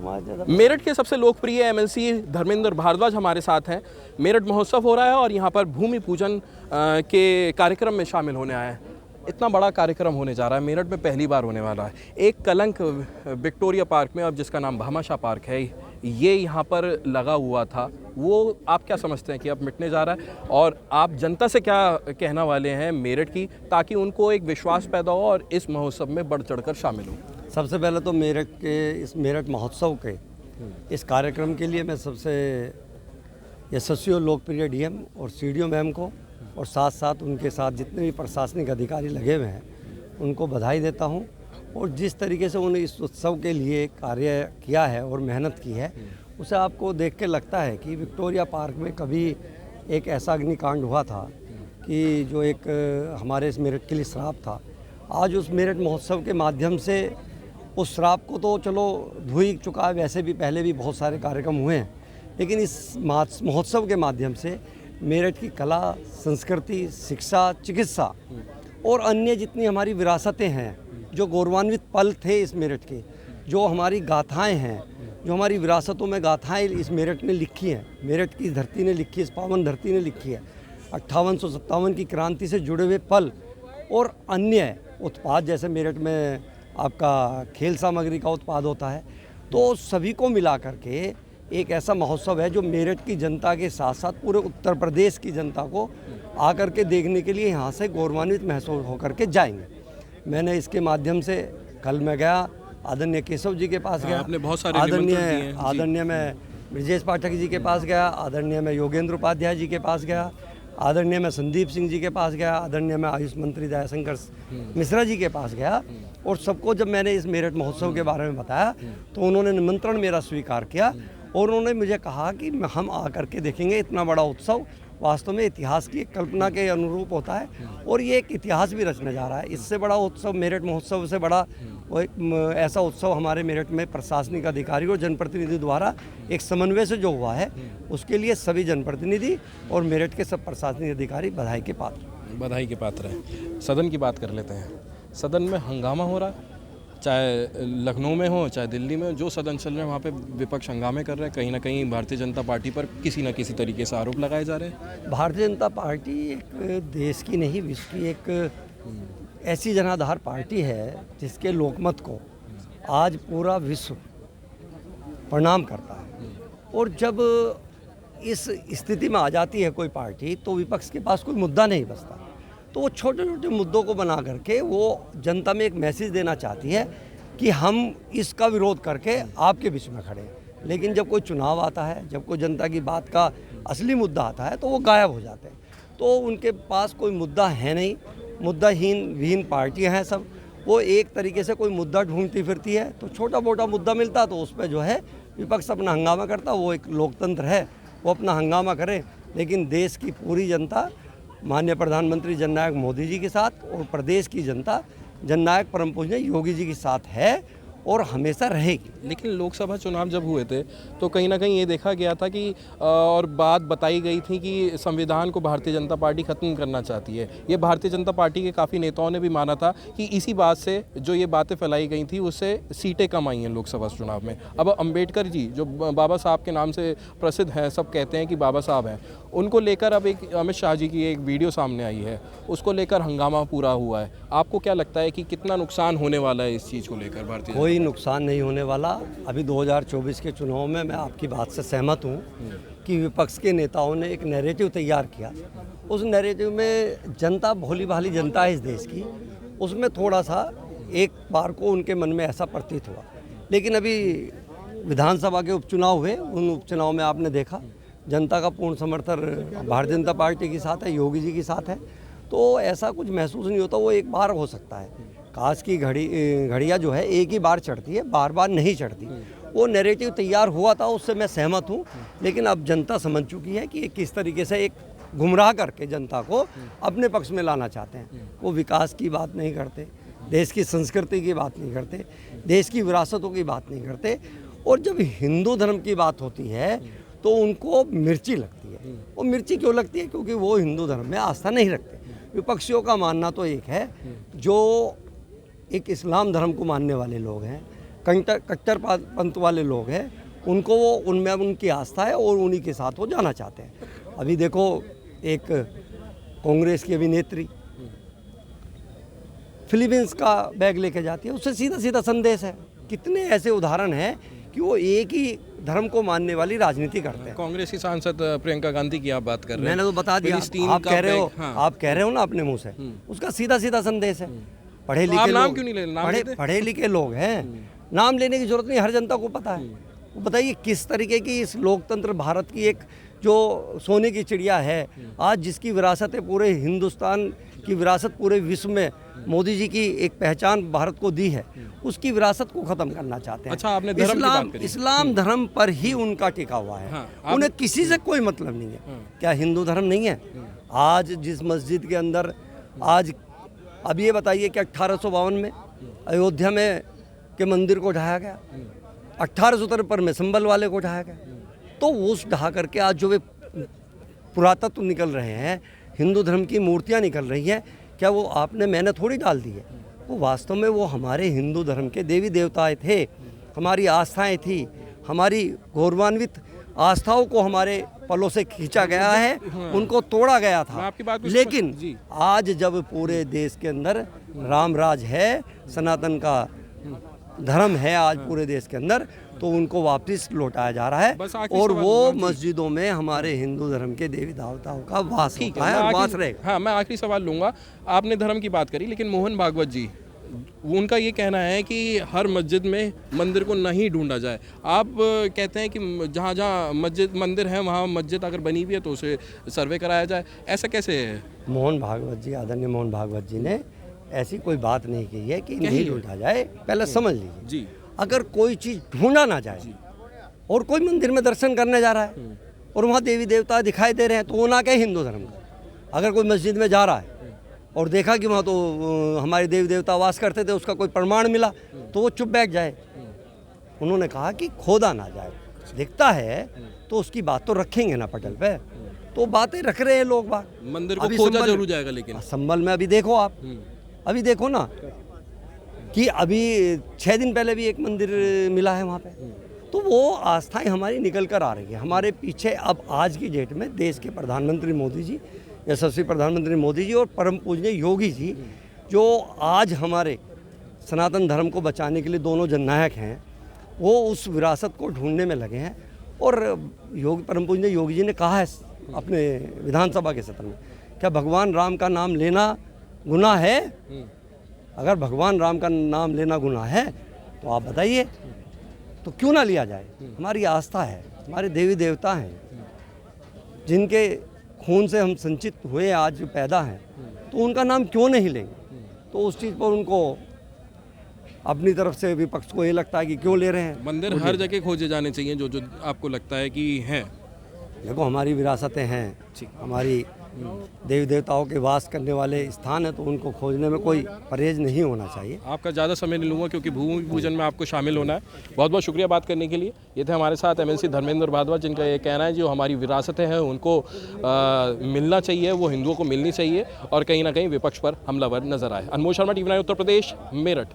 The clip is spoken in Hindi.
मेरठ के सबसे लोकप्रिय एमएलसी धर्मेंद्र भारद्वाज हमारे साथ हैं। मेरठ महोत्सव हो रहा है और यहाँ पर भूमि पूजन के कार्यक्रम में शामिल होने आए हैं। इतना बड़ा कार्यक्रम होने जा रहा है, मेरठ में पहली बार होने वाला है। एक कलंक विक्टोरिया पार्क में, अब जिसका नाम भामाशाह पार्क है, ये यहाँ पर लगा हुआ था, वो आप क्या समझते हैं कि अब मिटने जा रहा है? और आप जनता से क्या कहना वाले हैं मेरठ की, ताकि उनको एक विश्वास पैदा हो और इस महोत्सव में बढ़ चढ़कर शामिल हो? सबसे पहले तो मेरठ के इस मेरठ महोत्सव के इस कार्यक्रम के लिए मैं सबसे यशस्वी और लोकप्रिय डीएम और सीडीओ मैम को और साथ साथ उनके साथ जितने भी प्रशासनिक अधिकारी लगे हुए हैं उनको बधाई देता हूं। और जिस तरीके से उन्होंने इस उत्सव के लिए कार्य किया है और मेहनत की है, उसे आपको देख के लगता है कि विक्टोरिया पार्क में कभी एक ऐसा अग्निकांड हुआ था कि जो एक हमारे इस मेरठ के लिए श्राप था। आज उस मेरठ महोत्सव के माध्यम से उस श्राप को तो चलो धो ही चुका है, वैसे भी पहले भी बहुत सारे कार्यक्रम हुए हैं, लेकिन इस महोत्सव के माध्यम से मेरठ की कला, संस्कृति, शिक्षा, चिकित्सा और अन्य जितनी हमारी विरासतें हैं, जो गौरवान्वित पल थे इस मेरठ के, जो हमारी गाथाएं हैं, जो हमारी विरासतों में गाथाएं इस मेरठ ने लिखी हैं, मेरठ की धरती ने लिखी है, इस पावन धरती ने लिखी है। 5857 की क्रांति से जुड़े हुए पल और अन्य उत्पाद, जैसे मेरठ में आपका खेल सामग्री का उत्पाद होता है, तो सभी को मिला करके एक ऐसा महोत्सव है जो मेरठ की जनता के साथ साथ पूरे उत्तर प्रदेश की जनता को आकर के देखने के लिए यहाँ से गौरवान्वित महसूस होकर के जाएंगे। मैंने इसके माध्यम से कल मैं गया, आदरणीय केशव जी के पास गया, आपने बहुत सारे आदरणीय मैं ब्रजेश पाठक जी के पास गया, आदरणीय मैं योगेंद्र उपाध्याय जी के पास गया, आदरणीय मैं संदीप सिंह जी के पास गया, आदरणीय मैं आयुष मंत्री दयाशंकर मिश्रा जी के पास गया। और सबको जब मैंने इस मेरठ महोत्सव के बारे में बताया तो उन्होंने निमंत्रण मेरा स्वीकार किया और उन्होंने मुझे कहा कि हम आकर के देखेंगे। इतना बड़ा उत्सव वास्तव में इतिहास की कल्पना के अनुरूप होता है और ये एक इतिहास भी रचने जा रहा है। इससे बड़ा उत्सव, मेरठ महोत्सव से बड़ा वो एक ऐसा उत्सव हमारे मेरठ में प्रशासनिक अधिकारी और जनप्रतिनिधि द्वारा एक समन्वय से जो हुआ है, उसके लिए सभी जनप्रतिनिधि और मेरठ के सब प्रशासनिक अधिकारी बधाई के पात्र हैं। सदन की बात कर लेते हैं। सदन में हंगामा हो रहा है, चाहे लखनऊ में हो चाहे दिल्ली में हो, जो सदन चल रहे हैं वहाँ पे विपक्ष हंगामे कर रहे हैं। कहीं ना कहीं भारतीय जनता पार्टी पर किसी न किसी तरीके से आरोप लगाए जा रहे हैं। भारतीय जनता पार्टी एक देश की नहीं, विश्व की एक ऐसी जनाधार पार्टी है जिसके लोकमत को आज पूरा विश्व प्रणाम करता है। और जब इस स्थिति में आ जाती है कोई पार्टी तो विपक्ष के पास कोई मुद्दा नहीं बचता, तो वो छोटे छोटे मुद्दों को बना करके वो जनता में एक मैसेज देना चाहती है कि हम इसका विरोध करके आपके बीच में खड़े हैं। लेकिन जब कोई चुनाव आता है, जब कोई जनता की बात का असली मुद्दा आता है तो वो गायब हो जाते हैं। तो उनके पास कोई मुद्दा है नहीं, मुद्दाहीन विहीन पार्टियां हैं सब। वो एक तरीके से कोई मुद्दा ढूंढती फिरती है, तो छोटा मोटा मुद्दा मिलता तो उस पर जो है विपक्ष अपना हंगामा करता। वो एक लोकतंत्र है, वो अपना हंगामा करे। लेकिन देश की पूरी जनता माननीय प्रधानमंत्री जननायक मोदी जी के साथ और प्रदेश की जनता जननायक परम पूज्य योगी जी के साथ है और हमेशा रहेगी। लेकिन लोकसभा चुनाव जब हुए थे तो कहीं ना कहीं ये देखा गया था कि और बात बताई गई थी कि संविधान को भारतीय जनता पार्टी ख़त्म करना चाहती है। ये भारतीय जनता पार्टी के काफ़ी नेताओं ने भी माना था कि इसी बात से जो ये बातें फैलाई गई थी उससे सीटें कम आई हैं लोकसभा चुनाव में। अब अंबेडकर जी जो बाबा साहब के नाम से प्रसिद्ध हैं, सब कहते हैं कि बाबा साहब हैं, उनको लेकर अब एक अमित शाह जी की एक वीडियो सामने आई है, उसको लेकर हंगामा पूरा हुआ है। आपको क्या लगता है कि कितना नुकसान होने वाला है इस चीज़ को लेकर? भारतीय कोई नुकसान नहीं होने वाला। अभी 2024 के चुनाव में मैं आपकी बात से सहमत हूँ कि विपक्ष के नेताओं ने एक नैरेटिव तैयार किया। उस नैरेटिव में जनता, भोली भाली जनता है इस देश की, उसमें थोड़ा सा एक बार को उनके मन में ऐसा प्रतीत हुआ। लेकिन अभी विधानसभा के उपचुनाव हुए, उन उपचुनाव में आपने देखा जनता का पूर्ण समर्थन भारतीय जनता पार्टी के साथ है, योगी जी के साथ है। तो ऐसा कुछ महसूस नहीं होता। वो एक बार हो सकता है, काश की घड़ियाँ जो है एक ही बार चढ़ती है, बार बार नहीं चढ़ती। वो नैरेटिव तैयार हुआ था, उससे मैं सहमत हूँ। लेकिन अब जनता समझ चुकी है कि किस तरीके से एक गुमराह करके जनता को अपने पक्ष में लाना चाहते हैं। वो विकास की बात नहीं करते, देश की संस्कृति की बात नहीं करते, देश की विरासतों की बात नहीं करते। और जब हिंदू धर्म की बात होती है तो उनको मिर्ची लगती है। वो मिर्ची क्यों लगती है? क्योंकि वो हिंदू धर्म में आस्था नहीं रखते। विपक्षियों का मानना तो एक है, जो एक इस्लाम धर्म को मानने वाले लोग हैं, कट्टरपंथ वाले लोग हैं, उनको वो उनमें उनकी आस्था है और उन्हीं के साथ वो जाना चाहते हैं। अभी देखो, एक कांग्रेस की अभिनेत्री फिलीपींस का बैग लेके जाती है, उससे सीधा सीधा संदेश है। कितने ऐसे उदाहरण हैं कि वो एक ही धर्म को मानने वाली राजनीति करते हैं। कांग्रेस की सांसद प्रियंका गांधी की आप बात कर रहे हैं, मैंने तो बता दिया, फिलिस्तीन आप का कह रहे हो, बैग, हाँ। आप कह रहे हो ना अपने मुंह से, उसका सीधा सीधा संदेश है। पढ़े तो लिखे आप नाम लोग, क्यों नहीं ले रहे? नाम लेते? पढ़े लिखे लोग हैं, नाम लेने की जरूरत नहीं, हर जनता को पता है। वो बताइए किस तरीके की इस लोकतंत्र भारत की एक जो सोने की चिड़िया है, आज जिसकी विरासत है पूरे हिंदुस्तान की विरासत, पूरे विश्व में मोदी जी की एक पहचान भारत को दी है, उसकी विरासत को ख़त्म करना चाहते हैं। अच्छा, आपने धर्म की बात करी। इस्लाम धर्म पर ही उनका टिका हुआ है। हाँ, उन्हें किसी से कोई मतलब नहीं है। क्या हिंदू धर्म नहीं है? आज जिस मस्जिद के अंदर आज अब ये बताइए कि 1852 में अयोध्या में के मंदिर को ढाया गया, 1853 में संभल वाले को ढाया गया, तो उस ढहा करके आज जो वे पुरातत्व निकल रहे हैं, हिंदू धर्म की मूर्तियां निकल रही हैं, क्या वो मैंने थोड़ी डाल दी है? वो वास्तव में वो हमारे हिंदू धर्म के देवी देवताएं थे, हमारी आस्थाएं थी, हमारी गौरवान्वित आस्थाओं को हमारे पलों से खींचा गया है, उनको तोड़ा गया मैं था। आपकी बात को लेकिन जी। आज जब पूरे देश के अंदर राम राज है, सनातन का धर्म है आज पूरे देश के अंदर, तो उनको वापस लौटाया जा रहा है बस आखिरी और सवाल वो जी। मस्जिदों में हमारे हिंदू धर्म के देवी देवताओं का वास ठीक होता है, है मैं और वास आखिरी- रहेगा। हाँ, मैं आखिरी सवाल लूँगा। आपने धर्म की बात करी, लेकिन मोहन भागवत जी, उनका ये कहना है कि हर मस्जिद में मंदिर को नहीं ढूंढा जाए। आप कहते हैं कि जहाँ जहाँ मंदिर है वहाँ मस्जिद अगर बनी हुई है तो उसे सर्वे कराया जाए, ऐसा कैसे है? मोहन भागवत जी, आदरणीय मोहन भागवत जी ने ऐसी कोई बात नहीं कही है कि कही नहीं है। ढूंढा जाए। पहले समझ लीजिए, जी, अगर कोई चीज़ ढूंढा ना जाए और कोई मंदिर में दर्शन करने जा रहा है और वहाँ देवी देवता दिखाई दे रहे हैं, तो वो ना कहे हिंदू धर्म का। अगर कोई मस्जिद में जा रहा है और देखा कि वहाँ तो हमारे देवी देवता वास करते थे, उसका कोई प्रमाण मिला, तो वो चुप बैठ जाए। उन्होंने कहा कि खोदा ना जाए, दिखता है तो उसकी बात तो रखेंगे ना पटल पे, तो बातें रख रहे हैं लोग बात। मंदिर को अभी खोजा संभल- जरूर जाएगा, लेकिन संभल में अभी देखो आप, अभी देखो ना कि अभी 6 दिन पहले भी एक मंदिर मिला है वहाँ पे, तो वो आस्थाएं हमारी निकल कर आ रही है हमारे पीछे। अब आज की डेट में देश के प्रधानमंत्री मोदी जी, यशस्वी प्रधानमंत्री मोदी जी और परम पूजनीय योगी जी, जो आज हमारे सनातन धर्म को बचाने के लिए दोनों जननायक हैं, वो उस विरासत को ढूंढने में लगे हैं। और परम पूजनीय योगी जी ने कहा है अपने विधानसभा के सत्र में, क्या भगवान राम का नाम लेना गुनाह है? अगर भगवान राम का नाम लेना गुनाह है तो आप बताइए, तो क्यों ना लिया जाए? हमारी आस्था है, हमारे देवी देवता हैं, जिनके खून से हम संचित हुए आज जो पैदा हैं, तो उनका नाम क्यों नहीं लेंगे? तो उस चीज़ पर उनको अपनी तरफ से विपक्ष को ये लगता है कि क्यों ले रहे हैं। मंदिर हर जगह खोजे जाने चाहिए जो जो आपको लगता है कि हैं। देखो, हमारी विरासतें हैं, हमारी देवी देवताओं के वास करने वाले स्थान है, तो उनको खोजने में कोई परहेज नहीं होना चाहिए। आपका ज़्यादा समय नहीं लूँगा क्योंकि भूमि पूजन में आपको शामिल होना है। बहुत बहुत शुक्रिया बात करने के लिए। ये थे हमारे साथ एमएलसी धर्मेंद्र भारद्वाज, जिनका ये कहना है जो हमारी विरासतें हैं उनको मिलना चाहिए, वो हिंदुओं को मिलनी चाहिए, और कहीं ना कहीं विपक्ष पर हमलावर नजर आए। अनमोल शर्मा, TV9 उत्तर प्रदेश, मेरठ।